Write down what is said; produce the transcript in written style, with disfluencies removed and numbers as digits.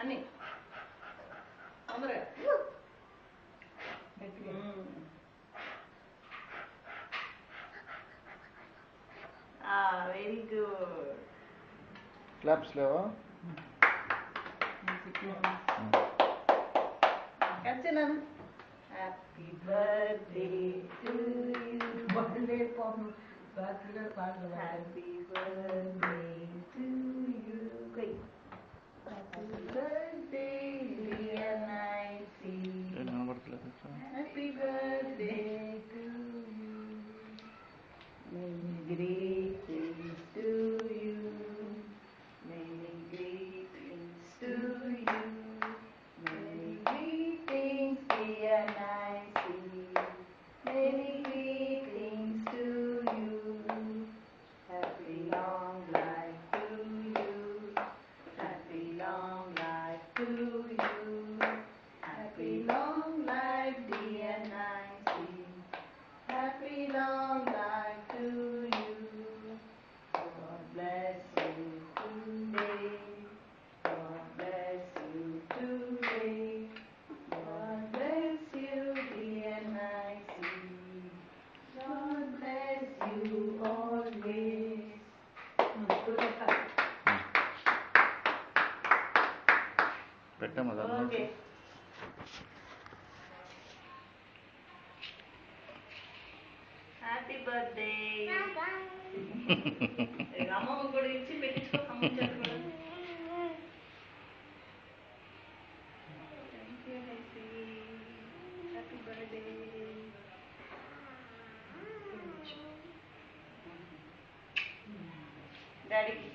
అని తొందరగా. Very good. Claps లేవా? కచ్చినాను. Happy birthday to you. Birthday పాపం బర్త్డే పాటలు. Happy birthday to you. Happy birthday dear Naisy. Happy birthday to you. Many greetings to you. Many greetings to you. Many greetings, dear Nancy. Many greetings to you. Happy long life to you. Happy long life to you. Happy long life, dear Nancy. Happy long life to you. God bless you today. God bless you today. God bless you, dear Nancy. God bless you always. Okay. Happy birthday. అమ్మమ్మ కూడా ఇచ్చి పెట్టించుకో. అమ్మ చేత కూడా. Happy birthday. డాడీకి